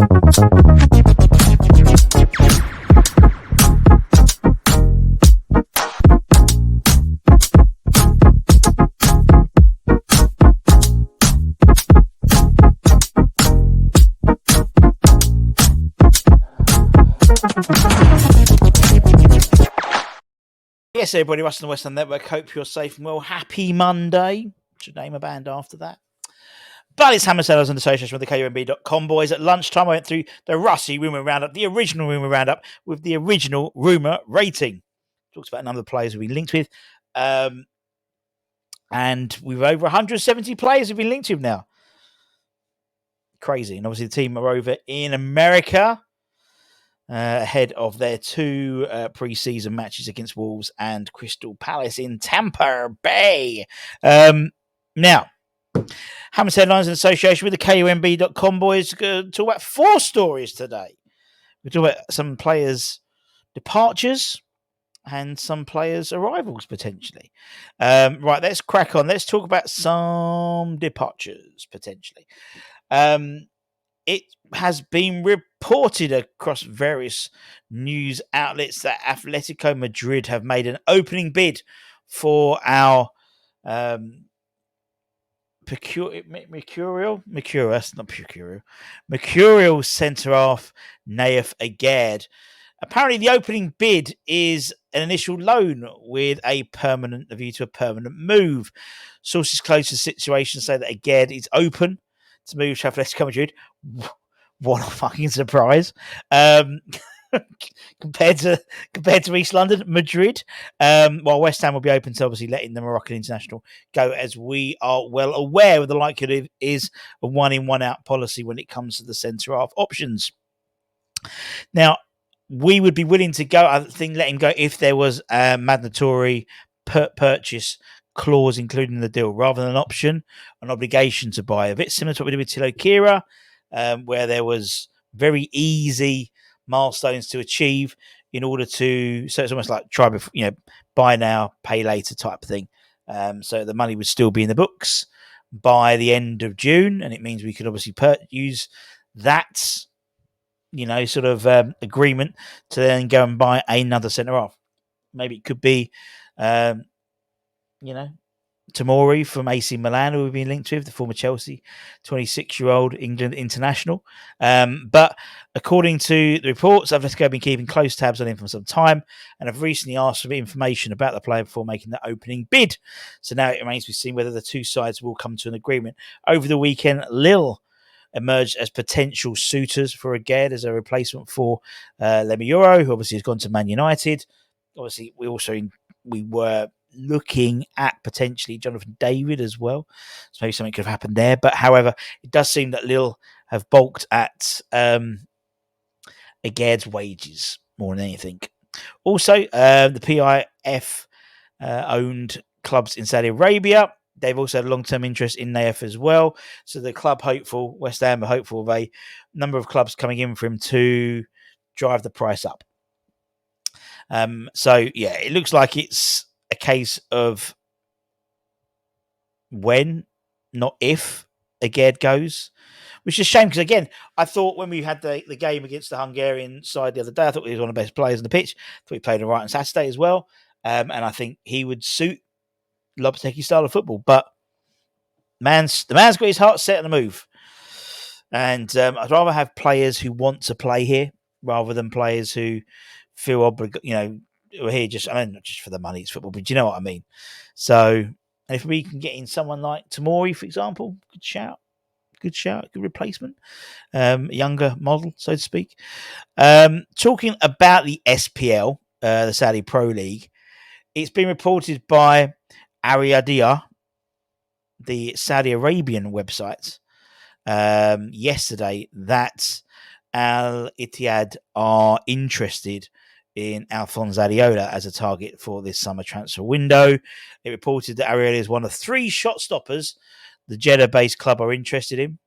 Yes, everybody, Russ on the West Ham Network. Hope you're safe and well. Happy Monday. Should name a band after that. But it's Hammer Sellers in association with the KUMB.com boys. At lunchtime, I went through the Rusty Rumour Roundup, the original Rumour Roundup, with the original Rumour rating. Talks about a number of players we've been linked with. And we've over 170 players we've been linked with now. Crazy. And obviously the team are over in America. Ahead of their two pre-season matches against Wolves and Crystal Palace in Tampa Bay. Now, Hammer's Headlines in association with the KUMB.com boys talk about 4 stories today. We talk about some players' departures and some players' arrivals potentially. Right, let's crack on. Let's talk about some departures potentially. It has been reported across various news outlets that Atletico Madrid have made an opening bid for our mercurial centre-half Nayef Aguerd. Apparently, the opening bid is an initial loan with a view to a permanent move. Sources close to the situation say that Aguerd is open to move to Atletico Madrid. What a fucking surprise. Compared to East London, Madrid. While West Ham will be open to obviously letting the Moroccan international go, as we are well aware with the likelihood is a one-in, one-out policy when it comes to the centre-half options. Now, we would be willing to go, I think, let him go if there was a mandatory purchase clause included in the deal, rather than an option, an obligation to buy. A bit similar to what we did with Tilo Kira, where there was very easy milestones to achieve in order to, so it's almost like buy now, pay later type of thing. So the money would still be in the books by the end of June, and it means we could obviously use that, sort of agreement to then go and buy another centre half. Maybe it could be, Tomori from AC Milan, who we've been linked with, the former Chelsea 26-year-old England international. But according to the reports, Atletico have been keeping close tabs on him for some time and have recently asked for information about the player before making the opening bid. So now it remains to be seen whether the two sides will come to an agreement. Over the weekend, Lille emerged as potential suitors for Aguerd as a replacement for Lemiuro, who obviously has gone to Man United. Obviously, we were looking at potentially Jonathan David as well. So maybe something could have happened there. But however, it does seem that Lille have balked at Aguerd's wages more than anything. Also, the PIF owned clubs in Saudi Arabia. They've also had a long-term interest in Nayef as well. So the club hopeful, West Ham are hopeful of a number of clubs coming in for him to drive the price up. So, yeah, it looks like it's a case of when, not if, Aguerd goes, which is a shame because, again, I thought when we had the game against the Hungarian side the other day, I thought he was one of the best players on the pitch. I thought he played all right on Saturday as well. And I think he would suit Lopetegui's style of football. But the man's got his heart set on the move. And I'd rather have players who want to play here rather than players who feel obligated, who are here not just for the money, it's football, but you know what I mean. So, and if we can get in someone like Tomori, for example, good shout, good replacement, younger model, so to speak. Talking about the SPL, the Saudi Pro League, it's been reported by Areola, the Saudi Arabian website, yesterday that Al Ittihad are interested in Alphonse Areola as a target for this summer transfer window. It reported that Areola is one of 3 shot stoppers the Jeddah-based club are interested in,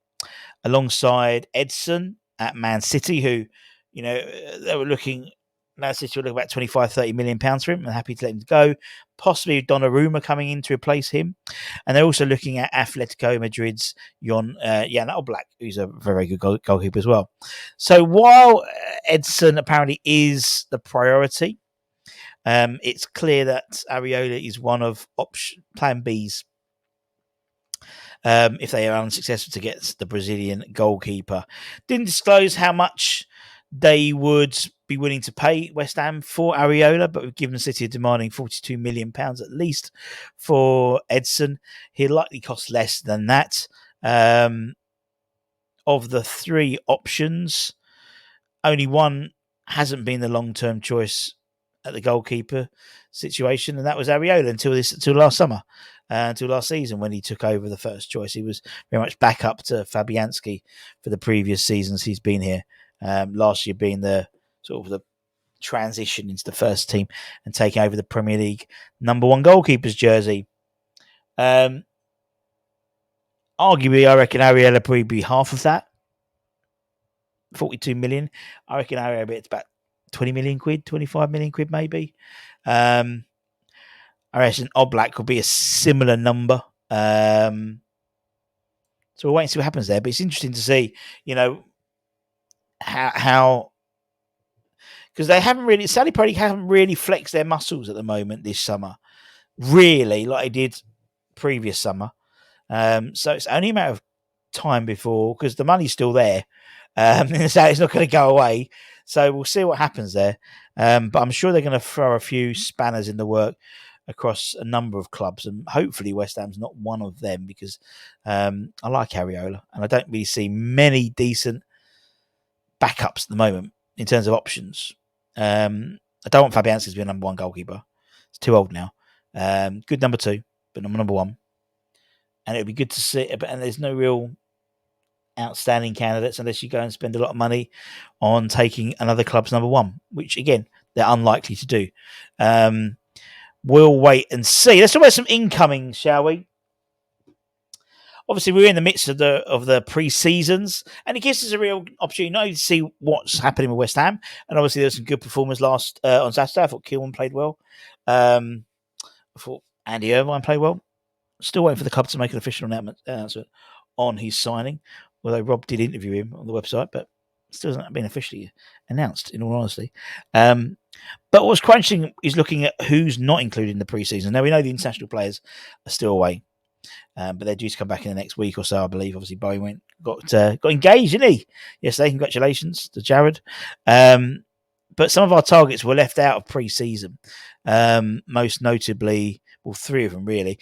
alongside Edson at Man City, who, they were looking Man City will look about 25, 30 million pounds for him. I'm happy to let him go. Possibly Donnarumma coming in to replace him. And they're also looking at Atletico Madrid's Jan Oblak, who's a very good goalkeeper as well. So while Edson apparently is the priority, it's clear that Areola is one of plan Bs if they are unsuccessful to get the Brazilian goalkeeper. Didn't disclose how much they would be willing to pay West Ham for Areola, but we've given City demanding £42 million at least for Edson. He'll likely cost less than that. Of the three options, only one hasn't been the long-term choice at the goalkeeper situation, and that was Areola until last summer, until last season when he took over the first choice. He was very much back up to Fabianski for the previous seasons he's been here. Last year being the sort of the transition into the first team and taking over the Premier League number one goalkeeper's jersey. Arguably, I reckon Areola probably be half of that. 42 million. I reckon it's about 20 million quid, 25 million quid maybe. I reckon Oblak could be a similar number. So we'll wait and see what happens there. But it's interesting to see, how because they haven't really, Sally Purdy haven't really flexed their muscles at the moment this summer, really, like they did previous summer. So it's only a matter of time before, because the money's still there. So it's not going to go away. So we'll see what happens there. But I'm sure they're going to throw a few spanners in the work across a number of clubs, and hopefully West Ham's not one of them, because I like Areola, and I don't really see many decent backups at the moment in terms of options. I don't want Fabianski to be a number one goalkeeper. It's too old now. Good number two, but not number one. And it would be good to see, and there's no real outstanding candidates unless you go and spend a lot of money on taking another club's number one, which again they're unlikely to do. We'll wait and see. Let's talk about some incoming, shall we? Obviously, we're in the midst of the pre-seasons, and it gives us a real opportunity to see what's happening with West Ham. And obviously, there were some good performers on Saturday. I thought Kilman played well. I thought Andy Irvine played well. Still waiting for the club to make an official announcement on his signing, although Rob did interview him on the website, but still hasn't been officially announced, in all honesty. But what's quite interesting is looking at who's not included in the pre-season. Now, we know the international players are still away, but they're due to come back in the next week or so, I believe. Obviously, Bowie got engaged, didn't he? Yesterday, congratulations to Jared. But some of our targets were left out of pre-season, most notably, well, three of them really.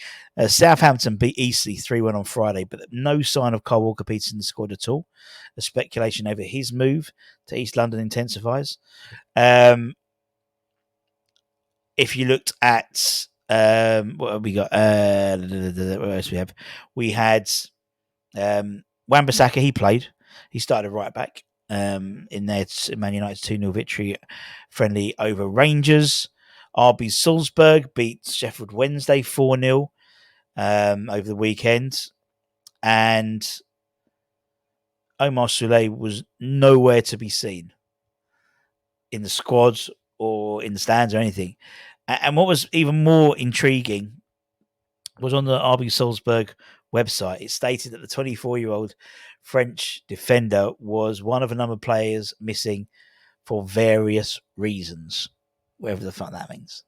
Southampton beat Eastleigh 3-1 on Friday, but no sign of Kyle Walker-Peters in the squad at all. The speculation over his move to East London intensifies. If you looked at what have we got? What else we have? We had Wan-Bissaka. He played. He started right back in their Man United's 2-0 victory friendly over Rangers. RB Salzburg beat Sheffield Wednesday 4-0 over the weekend. And Omar Soule was nowhere to be seen in the squad or in the stands or anything. And what was even more intriguing was on the RB Salzburg website. It stated that the 24-year-old French defender was one of a number of players missing for various reasons, whatever the fuck that means.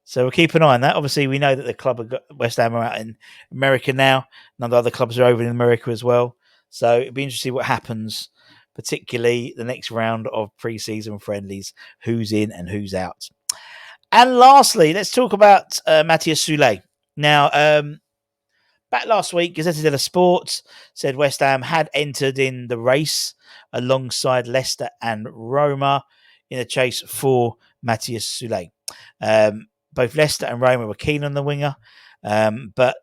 So we'll keep an eye on that. Obviously, we know that the club have got West Ham are out in America now. None of the other clubs are over in America as well. So it'll be interesting to see what happens, particularly the next round of pre-season friendlies, who's in and who's out. And lastly, let's talk about Matthias Soule. Now, back last week, Gazzetta dello Sport said West Ham had entered in the race alongside Leicester and Roma in a chase for Matthias Soule. Both Leicester and Roma were keen on the winger, but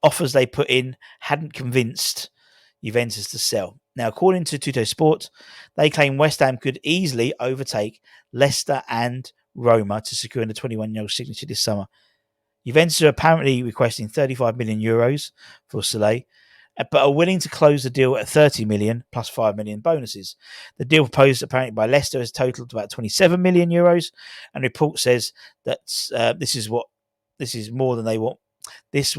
offers they put in hadn't convinced Juventus to sell. Now, according to Tutto Sport, they claim West Ham could easily overtake Leicester and Roma to secure the 21-year-old signature this summer. Juventus are apparently requesting €35 million for Soule, but are willing to close the deal at 30 million plus 5 million bonuses. The deal proposed apparently by Leicester has totaled about 27 million euros, and the report says that this is more than they want. This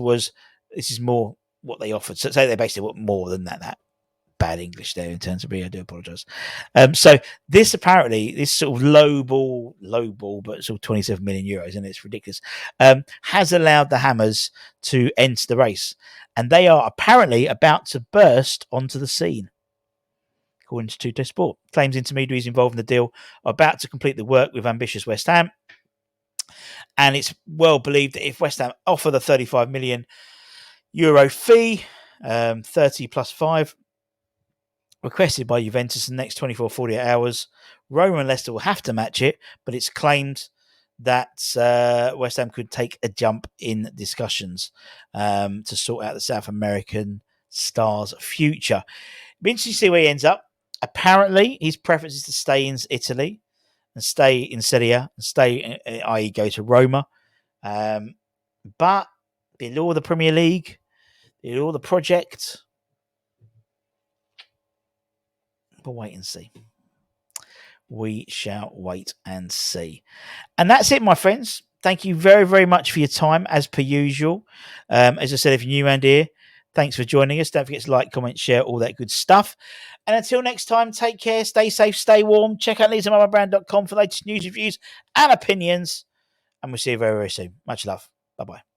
is more what they offered. So they basically want more than that. Bad English there in terms of me. I do apologise. So this sort of low ball, but sort of 27 million euros, and it's ridiculous. Has allowed the Hammers to enter the race, and they are apparently about to burst onto the scene. According to Tutto Sport, claims intermediaries involved in the deal are about to complete the work with ambitious West Ham, and it's well believed that if West Ham offer the 35 million euro fee, 30 plus 5, requested by Juventus in the next 48 hours, Roma and Leicester will have to match it, but it's claimed that West Ham could take a jump in discussions to sort out the South American star's future. It'll be interesting to see where he ends up. Apparently, his preference is to stay in Italy and stay in Serie A and stay, i.e. go to Roma. But below the Premier League, below the project, we'll wait and see. We shall wait and see. And that's it, my friends. Thank you very, very much for your time, as per usual. As I said, if you're new around here, thanks for joining us. Don't forget to like, comment, share, all that good stuff. And until next time, take care, stay safe, stay warm. Check out leedsandmamabrand.com for latest news, reviews, and opinions. And we'll see you very, very soon. Much love. Bye-bye.